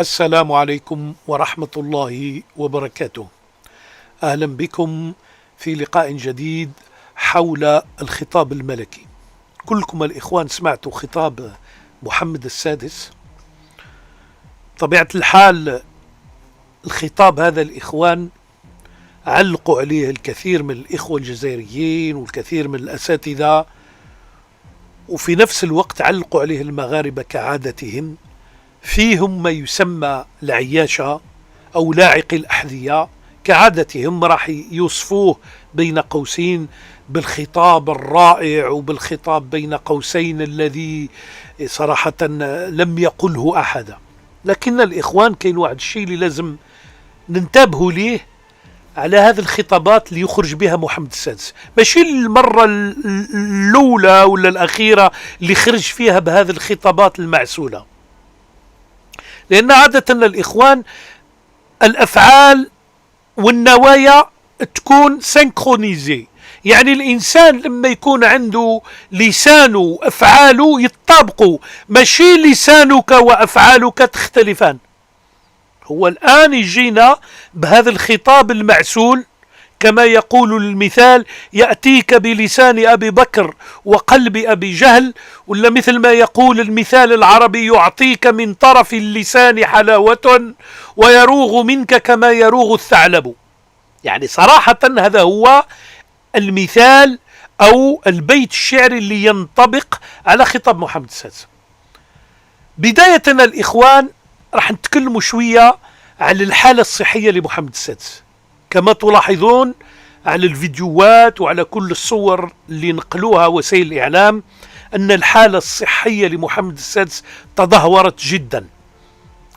السلام عليكم ورحمة الله وبركاته. أهلا بكم في لقاء جديد حول الخطاب الملكي. كلكم الإخوان سمعتوا خطاب محمد السادس. طبيعة الحال الخطاب هذا الإخوان علقوا عليه الكثير من الإخوة الجزائريين والكثير من الأساتذة، وفي نفس الوقت علقوا عليه المغاربة كعادتهم. فيهم ما يسمى العياشة أو لاعقي الأحذية كعادتهم، راح يوصفوه بين قوسين بالخطاب الرائع وبالخطاب بين قوسين الذي صراحة لم يقله أحد. لكن الإخوان كاين واحد الشيء اللي لازم ننتبهوا ليه على هذه الخطابات اللي يخرج بها محمد السادس. ماشي المرة الأولى ولا الأخيرة اللي خرج فيها بهذه الخطابات المعسولة، لأن عادة الإخوان الأفعال والنوايا تكون سينكرونيزي، يعني الإنسان لما يكون عنده لسانه وأفعاله يتطابقوا، ماشي لسانك وأفعالك تختلفان. هو الآن يجينا بهذا الخطاب المعسول كما يقول المثال: يأتيك بلسان أبي بكر وقلب أبي جهل، ولا مثل ما يقول المثال العربي: يعطيك من طرف اللسان حلاوة ويروغ منك كما يروغ الثعلب. يعني صراحة هذا هو المثال أو البيت الشعري اللي ينطبق على خطاب محمد السادس. بداية الإخوان راح نتكلموا شوية على الحالة الصحية لمحمد السادس. كما تلاحظون على الفيديوهات وعلى كل الصور اللي نقلوها وسائل الإعلام أن الحالة الصحية لمحمد السادس تدهورت جدا،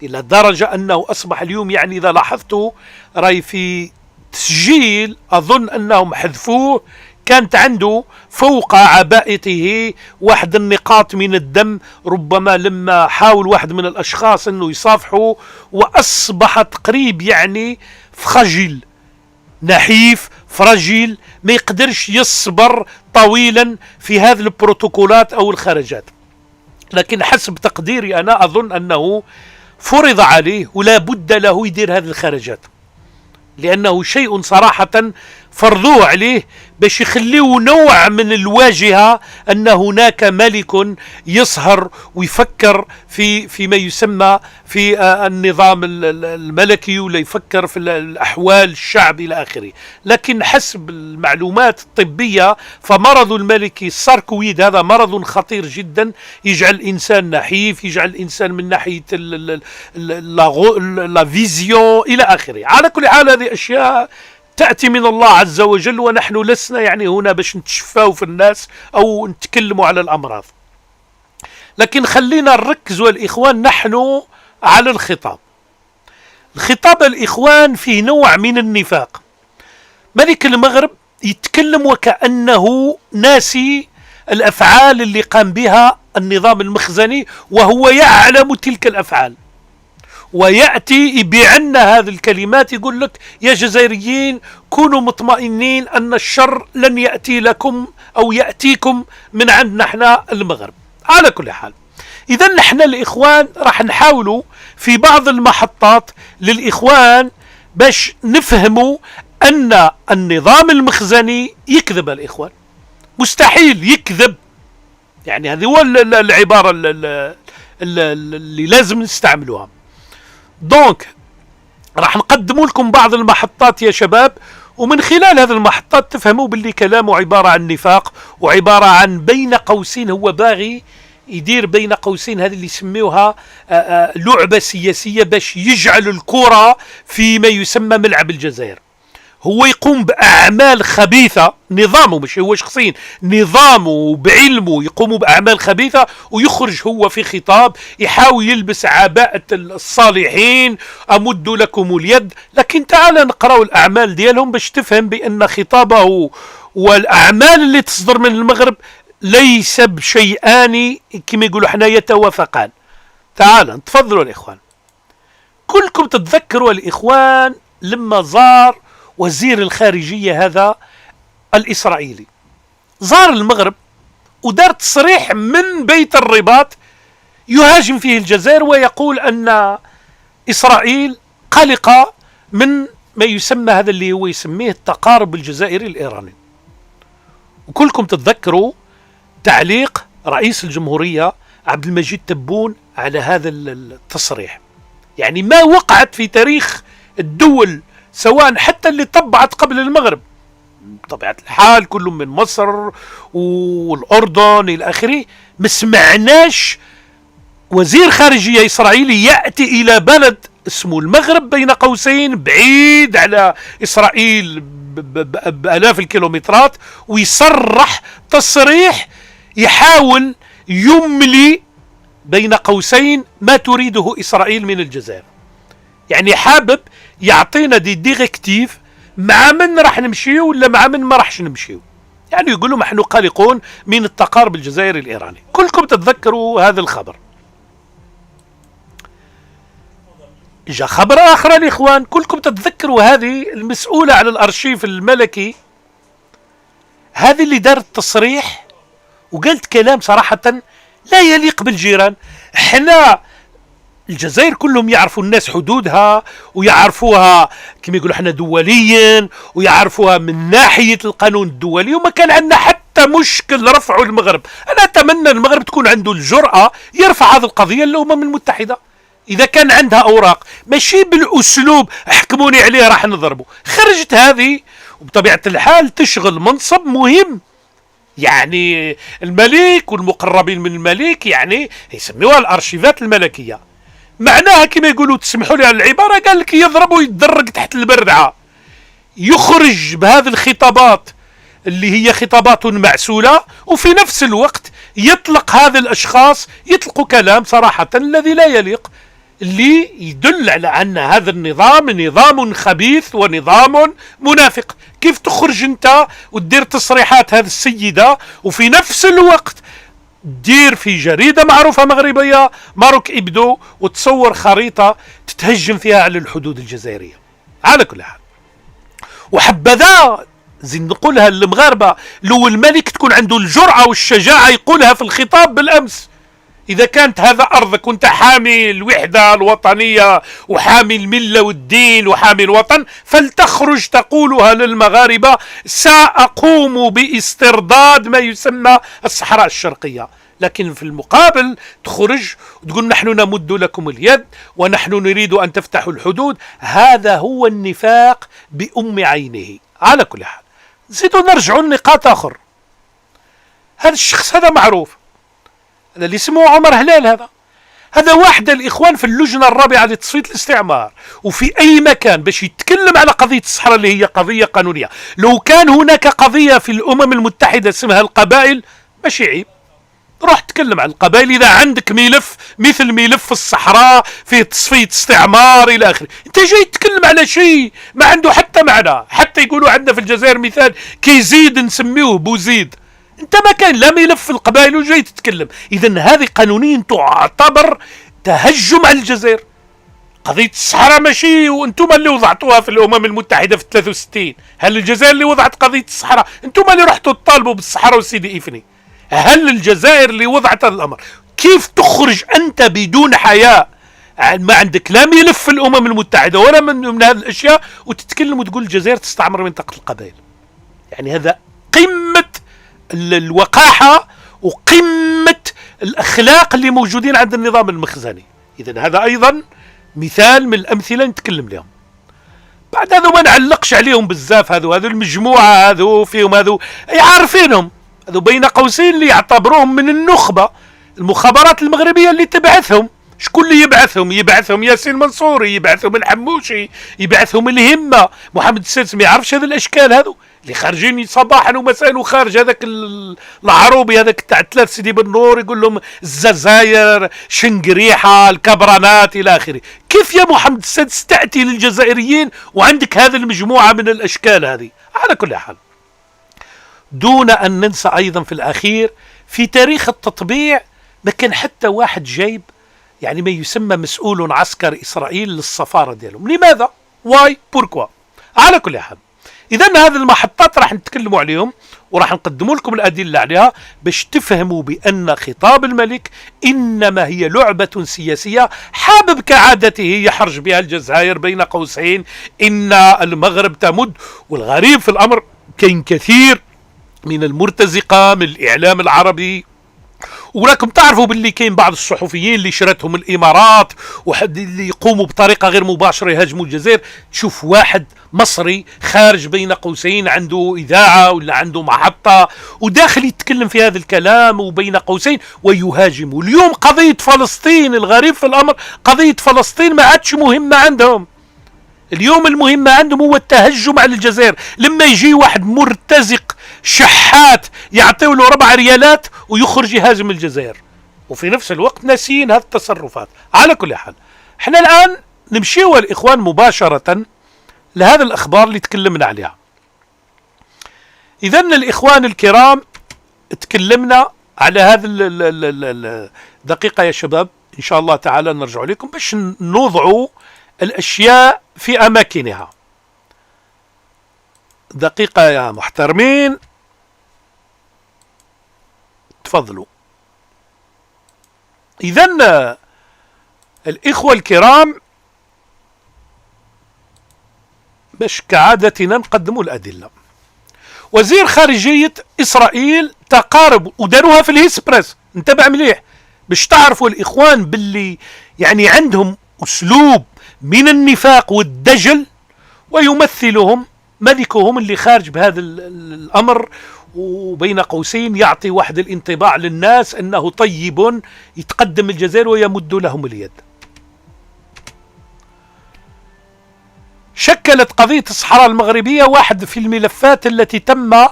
إلى درجة أنه أصبح اليوم، يعني إذا لاحظتوا رأي في تسجيل أظن أنهم حذفوه، كانت عنده فوق عبائته واحد النقاط من الدم، ربما لما حاول واحد من الأشخاص أنه يصافحه، وأصبح قريب يعني فخجل، نحيف فرجل، ما يقدرش يصبر طويلا في هذه البروتوكولات أو الخرجات. لكن حسب تقديري أنا أظن أنه فرض عليه ولا بد له يدير هذه الخرجات، لأنه شيء صراحة فرضوه عليه باش يخليه نوع من الواجهة أن هناك ملك يصهر ويفكر فيما يسمى في النظام الملكي، ولا يفكر في الأحوال الشعب إلى آخره. لكن حسب المعلومات الطبية فمرض الملك الساركويد هذا مرض خطير جدا، يجعل الإنسان نحيف، يجعل الإنسان من ناحية لا فيزيون إلى آخره. على كل حال هذه أشياء تأتي من الله عز وجل، ونحن لسنا يعني هنا باش نتشفاو في الناس أو نتكلموا على الأمراض. لكن خلينا نركز الإخوان نحن على الخطاب. الخطاب الإخوان فيه نوع من النفاق. ملك المغرب يتكلم وكأنه ناسي الأفعال اللي قام بها النظام المخزني، وهو يعلم تلك الأفعال، ويأتي يبيعنا هذه الكلمات، يقول لك: يا جزائريين كونوا مطمئنين أن الشر لن يأتي لكم أو يأتيكم من عندنا احنا المغرب. على كل حال، إذا نحن الإخوان راح نحاولوا في بعض المحطات للإخوان باش نفهموا أن النظام المخزني يكذب. الإخوان مستحيل يكذب، يعني هذه هو العبارة اللي لازم نستعملوها. دونك راح نقدم لكم بعض المحطات يا شباب، ومن خلال هذه المحطات تفهموا باللي كلامه عبارة عن نفاق، وعبارة عن بين قوسين هو باغي يدير بين قوسين هذه اللي يسميوها لعبة سياسية باش يجعل الكرة فيما يسمى ملعب الجزائر. هو يقوم بأعمال خبيثة، نظامه مش هو شخصيا، نظامه بعلمه يقوم بأعمال خبيثة، ويخرج هو في خطاب يحاول يلبس عباءة الصالحين: أمد لكم اليد. لكن تعال نقرأ الأعمال ديالهم باش تفهم بأن خطابه والأعمال اللي تصدر من المغرب ليس بشيئان كما يقولوا احنا يتوافقان. تعال تفضلوا الإخوان. كلكم تتذكروا الإخوان لما زار وزير الخارجية هذا الإسرائيلي، زار المغرب ودار تصريح من بيت الرباط يهاجم فيه الجزائر، ويقول أن إسرائيل قلقة من ما يسمى هذا اللي هو يسميه التقارب الجزائري الإيراني. وكلكم تتذكروا تعليق رئيس الجمهورية عبد المجيد تبون على هذا التصريح. يعني ما وقعت في تاريخ الدول سواء حتى اللي طبعت قبل المغرب بطبيعة الحال، كلهم من مصر والأردن إلى آخره، ما سمعناش وزير خارجية إسرائيلي يأتي إلى بلد اسمه المغرب بين قوسين بعيد على إسرائيل بآلاف الكيلومترات ويصرح تصريح يحاول يملي بين قوسين ما تريده إسرائيل من الجزائر. يعني حابب يعطينا دي ديريكتيف مع من راح نمشيو ولا مع من ما راحش نمشيو. يعني يقولوا نحن قلقون من التقارب الجزائري الإيراني. كلكم تتذكروا هذا الخبر. جاء خبر آخر الإخوان، كلكم تتذكروا هذه المسؤولة على الأرشيف الملكي، هذه اللي دارت تصريح وقالت كلام صراحة لا يليق بالجيران. احنا الجزائر كلهم يعرفوا الناس حدودها ويعرفوها كما يقولوا احنا دوليا ويعرفوها من ناحية القانون الدولي، وما كان عندنا حتى مشكل رفعه المغرب. أنا أتمنى المغرب تكون عنده الجرأة يرفع هذه القضية للأمم المتحدة إذا كان عندها أوراق، ماشي بالأسلوب احكموني عليه راح نضربه. خرجت هذه وبطبيعة الحال تشغل منصب مهم، يعني الملك والمقربين من الملك يعني يسموها الأرشيفات الملكية. معناها كما يقولوا تسمحوا لي على العبارة، قال لك يضرب ويتدرج تحت البردعة، يخرج بهذه الخطابات اللي هي خطابات معسولة، وفي نفس الوقت يطلق هذا الأشخاص يطلقوا كلام صراحة الذي لا يليق، اللي يدل على أن هذا النظام نظام خبيث ونظام منافق. كيف تخرج أنت وتدير تصريحات هذه السيدة وفي نفس الوقت دير في جريدة معروفة مغربية ماروك إبدو وتصور خريطة تتهجم فيها على الحدود الجزائرية؟ على كل حال، وحبذا زين نقولها للمغاربة لو الملك تكون عنده الجرأة والشجاعة يقولها في الخطاب بالأمس. إذا كانت هذا أرضك وأنت حامي الوحدة الوطنية وحامي الملة والدين وحامي الوطن، فلتخرج تقولها للمغاربة: سأقوم باسترداد ما يسمى الصحراء الشرقية. لكن في المقابل تخرج وتقول نحن نمد لكم اليد ونحن نريد أن تفتحوا الحدود. هذا هو النفاق بأم عينه. على كل حال، زيدوا نرجعوا لنقاط آخر. هذا الشخص هذا معروف، هذا اللي اسمه عمر هلال، هذا واحد الإخوان في اللجنة الرابعة لتصفية الاستعمار، وفي أي مكان باش يتكلم على قضية الصحراء اللي هي قضية قانونية. لو كان هناك قضية في الأمم المتحدة اسمها القبائل ماشي عيب، روح تكلم عن القبائل. إذا عندك ملف مثل ملف الصحراء في تصفية استعمار إلى آخره، أنت جاي تتكلم على شيء ما عنده حتى معنى. حتى يقولوا عندنا في الجزائر مثال كيزيد نسميه بوزيد، انت ما كان لا ملف في القبائل وجاي تتكلم. اذا هذه قانونيا تعتبر تهجم على الجزائر. قضية الصحراء ماشي وانتم اللي وضعتوها في الامم المتحدة في 63. هل الجزائر اللي وضعت قضية الصحراء؟ انتم اللي رحتوا تطالبوا بالصحراء والسيدي إفني. هل الجزائر اللي وضعت هذا الامر؟ كيف تخرج انت بدون حياء ما عندك لا ملف في الامم المتحدة ولا من هذه الاشياء وتتكلم وتقول الجزائر تستعمر منطقة القبائل؟ يعني هذا قمة الوقاحة وقمة الأخلاق اللي موجودين عند النظام المخزني. إذن هذا أيضا مثال من الأمثلة نتكلم لهم. بعد هذا ما نعلقش عليهم بزاف، هذو المجموعة هذو فيهم هذو عارفينهم، هذو بين قوسين اللي يعتبروهم من النخبة المخابرات المغربية اللي تبعثهم. شكون اللي يبعثهم؟ يبعثهم ياسين منصوري، يبعثهم الحموشي، يبعثهم الهمة. محمد السادس ما يعرفش هذه الأشكال هذو اللي خارجين صباحا ومساء، وخارج هذاك العروبي هذاك تاع 3 سيدي بن نور يقول لهم الجزائر شنقريحة الكبرانات إلى آخره. كيف يا محمد السادس تأتي للجزائريين وعندك هذه المجموعة من الأشكال هذه؟ على كل حال، دون أن ننسى أيضا في الأخير في تاريخ التطبيع ما كان حتى واحد جايب يعني ما يسمى مسؤول عسكري إسرائيل للسفارة ديالهم. لماذا؟ واي بوركوا؟ على كل حال، إذا هذه المحطات راح نتكلموا عليهم وراح نقدموا لكم الأدلة عليها باش تفهموا بأن خطاب الملك إنما هي لعبة سياسية حابب كعادته يحرج بها الجزائر بين قوسين إن المغرب تمد. والغريب في الأمر كاين كثير من المرتزقة من الإعلام العربي، وراكم تعرفوا باللي كاين بعض الصحفيين اللي شرتهم الامارات وحد اللي يقوموا بطريقه غير مباشره يهاجموا الجزائر. تشوف واحد مصري خارج بين قوسين عنده اذاعه ولا عنده محطه وداخل يتكلم في هذا الكلام وبين قوسين ويهاجم. اليوم قضيه فلسطين، الغريب في الامر قضيه فلسطين ما عادش مهمه عندهم. اليوم المهمة عندهم هو التهجم على الجزائر. لما يجي واحد مرتزق شحات يعطيه له 4 ريالات ويخرج يهاجم الجزائر، وفي نفس الوقت ناسين هذه التصرفات. على كل حال احنا الآن نمشيوا الإخوان مباشرة لهذا الأخبار اللي تكلمنا عليها. إذن الإخوان الكرام تكلمنا على هذا دقيقة يا شباب إن شاء الله تعالى نرجع لكم باش نوضعوا الأشياء في أماكنها. دقيقة يا محترمين، تفضلوا. إذن الإخوة الكرام باش كعادتنا نقدموا الأدلة. وزير خارجية إسرائيل تقارب وداروها في الهيسبريس، انتبه مليح باش تعرفوا الإخوان باللي يعني عندهم أسلوب من النفاق والدجل ويمثلهم ملكهم اللي خارج بهذا الأمر، وبين قوسين يعطي واحد الانطباع للناس أنه طيب يتقدم الجزائر ويمد لهم اليد. شكلت قضية الصحراء المغربية واحد في الملفات التي تم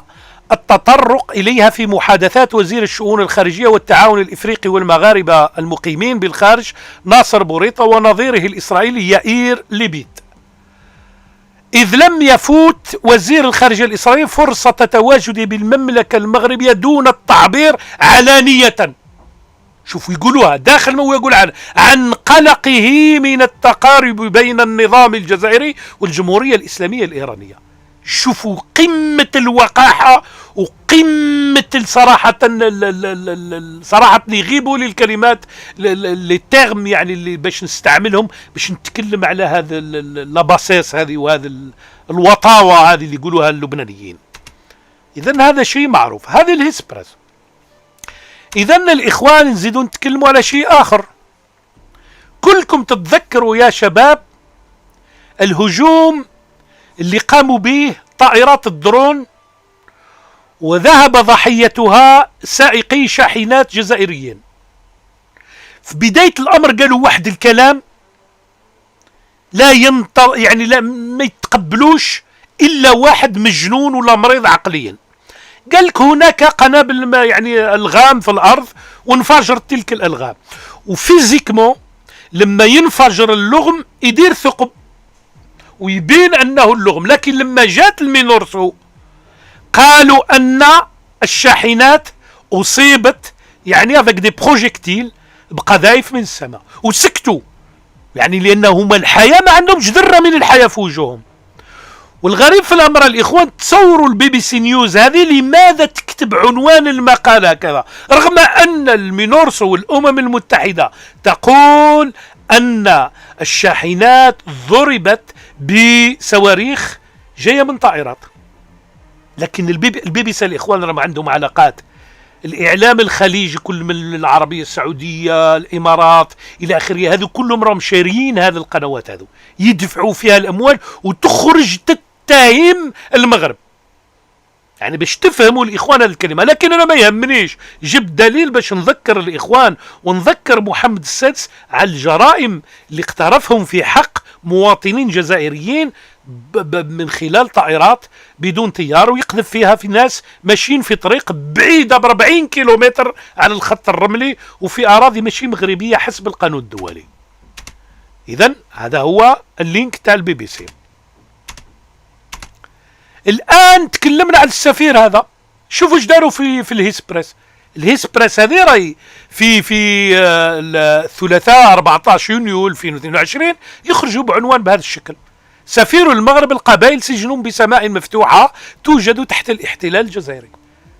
التطرق إليها في محادثات وزير الشؤون الخارجية والتعاون الإفريقي والمغاربة المقيمين بالخارج ناصر بوريطة ونظيره الإسرائيلي يائير ليبيد، إذ لم يفوت وزير الخارجية الإسرائيلي فرصة تواجده بالمملكة المغربية دون التعبير علانية، شوفوا يقولوها داخل ما هو يقول عن قلقه من التقارب بين النظام الجزائري والجمهورية الإسلامية الإيرانية. شوفوا قمة الوقاحة وقمة صراحة صراحة يغيبوا للكلمات للتغم يعني اللي باش نستعملهم باش نتكلم على هذا اللباسيس هذه وهذا الوطاوة هذه اللي يقولوها اللبنانيين. إذن هذا شيء معروف، هذه الهيسبريس. إذن الإخوان نزيدوا نتكلموا على شيء آخر. كلكم تتذكروا يا شباب الهجوم اللي قاموا به طائرات الدرون وذهب ضحيتها سائقي شاحنات جزائريين. في بداية الأمر قالوا واحد الكلام لا يعني لا ما يتقبلوش إلا واحد مجنون ولا مريض عقليا. قال لك هناك قنابل يعني ألغام في الأرض وانفجر تلك الألغام، وفيزيكمون لما ينفجر اللغم يدير ثقب ويبين أنه اللغم. لكن لما جات المينورسو قالوا أن الشاحنات أصيبت يعني avec des projectiles بقذائف من السماء وسكتوا، يعني لأنهم الحياة ما عندهم ذرة من الحياة في وجوههم. والغريب في الأمر الإخوان تصوروا البي بي سي نيوز هذه لماذا تكتب عنوان المقالة هكذا رغم أن المينورسو والأمم المتحدة تقول أن الشاحنات ضربت بصواريخ جاية من طائرات. لكن البي بي سي الإخوان رغم عندهم علاقات، الإعلام الخليجي كل من العربية السعودية الإمارات إلى آخره هذو كلهم راهم شاريين هذه القنوات هذو يدفعوا فيها الأموال وتخرج تتهم المغرب، يعني باش تفهموا الإخوان هذه الكلمة. لكن أنا ما يهمنيش، جبت دليل باش نذكر الإخوان ونذكر محمد السادس على الجرائم اللي اقترفهم في حق مواطنين جزائريين من خلال طائرات بدون طيار ويقذف فيها في ناس ماشيين في طريق بعيدة ب40 كيلومتر عن الخط الرملي وفي أراضي ماشي مغربية حسب القانون الدولي. إذن هذا هو اللينك تاع البي بي سي. الآن تكلمنا عن السفير هذا، شوفوا ايش داروا في الهيسبريس. الهيسبريس هذه راي في الثلاثاء 14 يونيو 2022 يخرجوا بعنوان بهذا الشكل. سفير المغرب القبائل سجنون بسماء مفتوحة توجد تحت الاحتلال الجزائري.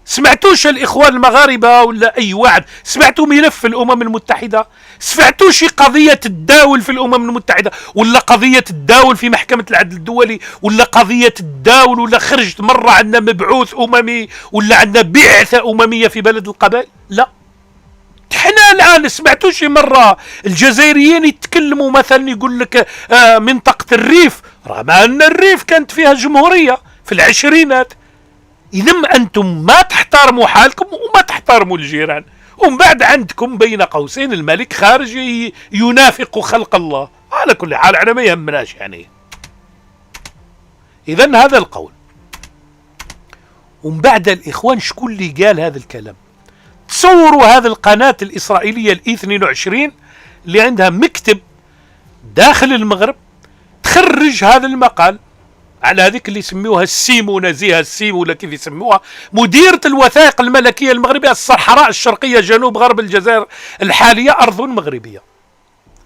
سمعتوش الإخوان المغاربة ولا أي واحد سمعتوا ملف الأمم المتحدة؟ سمعتوش قضية الداول في الأمم المتحدة ولا قضية الداول في محكمة العدل الدولي ولا قضية الداول ولا خرجت مرة عندنا مبعوث أممي ولا عندنا بعثة أممية في بلد القبائل؟ لا. احنا الآن سمعتوش مرة الجزائريين يتكلموا مثلا يقول لك منطقة الريف، رغم أن الريف كانت فيها جمهورية في العشرينات. إذا أنتم ما تحترموا حالكم وما تحترموا الجيران، ومن بعد عندكم بين قوسين الملك خارج ينافق خلق الله. على كل حال احنا ما يهمناش يعني. إذا هذا القول. ومن بعد الإخوان شكون اللي قال هذا الكلام؟ تصوروا هذه القناة الإسرائيلية ال22 اللي عندها مكتب داخل المغرب تخرج هذا المقال على هذيك اللي يسموها السيمو، نزيهة السيمو ولا كيف يسموها، مديرة الوثائق الملكية المغربية، الصحراء الشرقية جنوب غرب الجزائر الحالية أرض مغربية.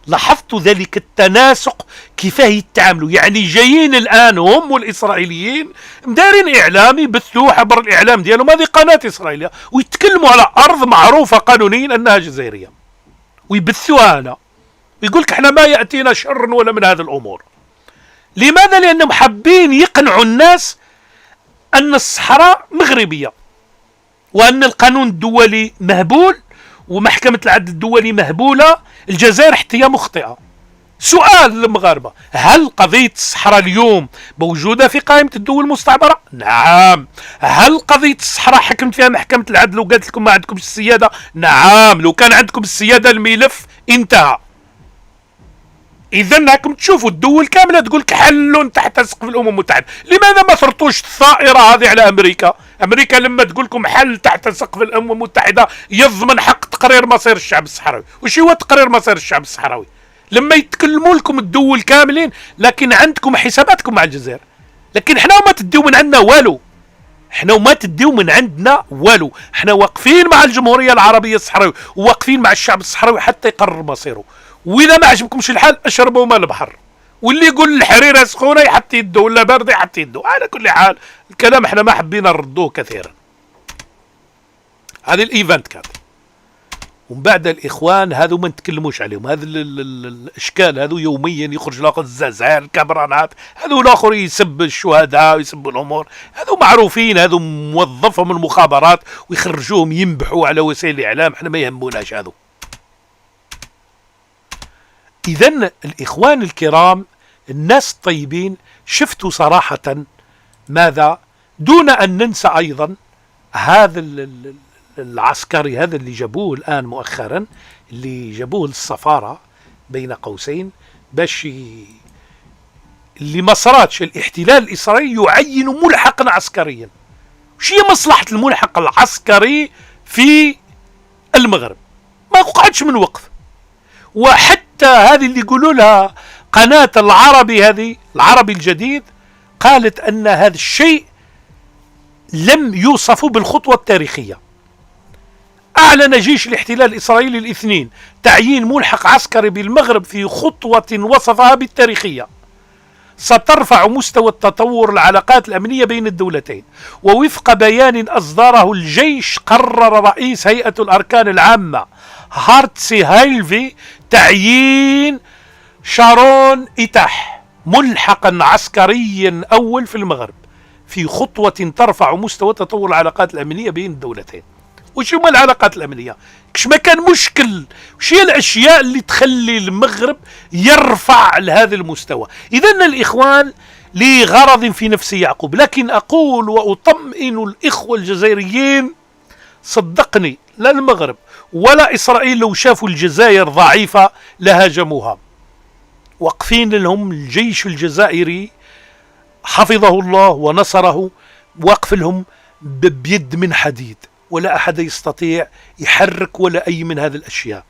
لاحظتوا ذلك التناسق كيف يتعاملوا؟ يعني جايين الآن هم والإسرائيليين مدارين إعلامي بثوه عبر الإعلام ديالهم هذه قناة إسرائيلية ويتكلموا على أرض معروفة قانونيا أنها جزائرية ويبثوها هنا ويقولك احنا ما يأتينا شر ولا من هذه الأمور. لماذا؟ لأنهم حابين يقنعوا الناس أن الصحراء مغربية وأن القانون الدولي مهبول ومحكمة العدل الدولي مهبولة، الجزائر حتى هي مخطئة. سؤال للمغاربة، هل قضية الصحراء اليوم موجودة في قائمة الدول المستعمرة؟ نعم. هل قضية الصحراء حكمت فيها محكمة العدل وقالت لكم ما عندكم السيادة؟ نعم. لو كان عندكم السيادة الملف انتهى. إذا راكم تشوفوا الدول كاملة تقول لك حل تحت سقف الأمم المتحدة. لماذا ما صرتوش الثائرة هذه على أمريكا؟ أمريكا لما تقول لكم حل تحت سقف الأمم المتحدة يضمن حق تقرير مصير الشعب الصحراوي. وش هو تقرير مصير الشعب الصحراوي؟ لما يتكلموا لكم الدول كاملين لكن عندكم حساباتكم مع الجزائر، لكن احنا ما تديو من عندنا والو. احنا وما تديو من عندنا والو. احنا واقفين مع الجمهورية العربية الصحراوي وواقفين مع الشعب الصحراوي حتى يقرر مصيره. وإذا ما عجبكمش الحال اشربوا ماء البحر، واللي يقول الحريرة سخونة يحط يده ولا باردة يحط يده. على كل حال الكلام احنا ما حبينا نردوه كثيرا. هذه الايفنت كانت. ومن بعد الإخوان هذو ما نتكلموش عليهم، هذا الأشكال هذو يوميا يخرج لاخذ الزعزعة الكبرانات، هذو الآخر يسب الشهداء ويسب الأمور، هذو معروفين، هذو موظفهم المخابرات ويخرجوهم ينبحوا على وسائل الإعلام، احنا ما يهموناش هذو. إذن الإخوان الكرام الناس الطيبين شفتوا صراحة ماذا، دون أن ننسى أيضا هذا العسكري هذا اللي جابوه الآن مؤخرا، اللي جابوه للسفارة بين قوسين باش اللي ما صراتش الاحتلال الإسرائيلي يعين ملحقا عسكريا. وش هي مصلحة الملحق العسكري في المغرب؟ ما قعدش من وقف. وحتى هذه اللي يقولوا لها قناة العربي، هذه العربي الجديد، قالت أن هذا الشيء لم يوصفوا بالخطوة التاريخية. أعلن جيش الاحتلال الإسرائيلي الاثنين تعيين ملحق عسكري بالمغرب في خطوة وصفها بالتاريخية سترفع مستوى التطور العلاقات الأمنية بين الدولتين. ووفق بيان أصدره الجيش، قرر رئيس هيئة الأركان العامة هارتسي هايلفي تعيين شارون إيتاح ملحقا عسكريا أول في المغرب في خطوة ترفع مستوى تطور العلاقات الأمنية بين الدولتين. وش هما العلاقات الأمنية؟ كش ما كان مشكل، وش هي الأشياء اللي تخلي المغرب يرفع لهذا المستوى؟ إذن الإخوان لغرض في نفس يعقوب. لكن أقول وأطمئن الإخوة الجزائريين، صدقني لا المغرب ولا إسرائيل لو شافوا الجزائر ضعيفة لهاجموها. وقفين لهم الجيش الجزائري حفظه الله ونصره، وقف لهم بيد من حديد، ولا أحد يستطيع يحرك ولا أي من هذه الأشياء.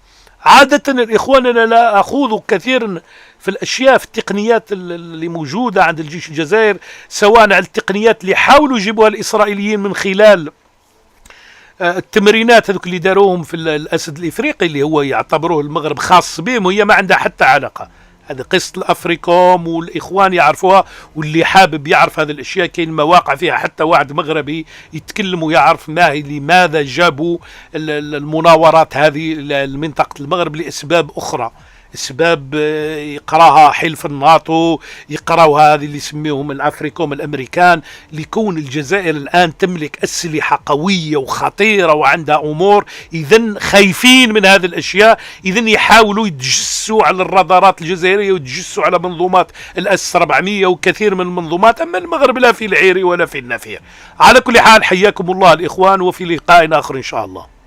عادة الإخوان أنا لا أخوض كثيرا في الأشياء، في التقنيات اللي موجودة عند الجيش الجزائري، سواء على التقنيات اللي حاولوا يجيبوها الإسرائيليين من خلال التمرينات هذوك اللي داروهم في الأسد الإفريقي اللي هو يعتبروه المغرب خاص بهم وهي ما عندها حتى علاقة. هذه قصة الأفريكوم والإخوان يعرفوها، واللي حابب يعرف هذه الأشياء كاين مواقع فيها حتى واحد مغربي يتكلم ويعرف لماذا جابوا المناورات هذه لمنطقة المغرب لأسباب أخرى، اسباب يقراها حلف الناتو، يقراوها هذه اللي يسميهم الافريكوم الامريكان، لكون الجزائر الان تملك اسلحه قويه وخطيره وعندها امور، اذا خايفين من هذه الاشياء، اذا يحاولوا يتجسوا على الرادارات الجزائريه ويتجسوا على منظومات الاس 400 وكثير من المنظومات. اما المغرب لا في العيري ولا في النفير. على كل حال حياكم الله الاخوان، وفي لقاء اخر ان شاء الله.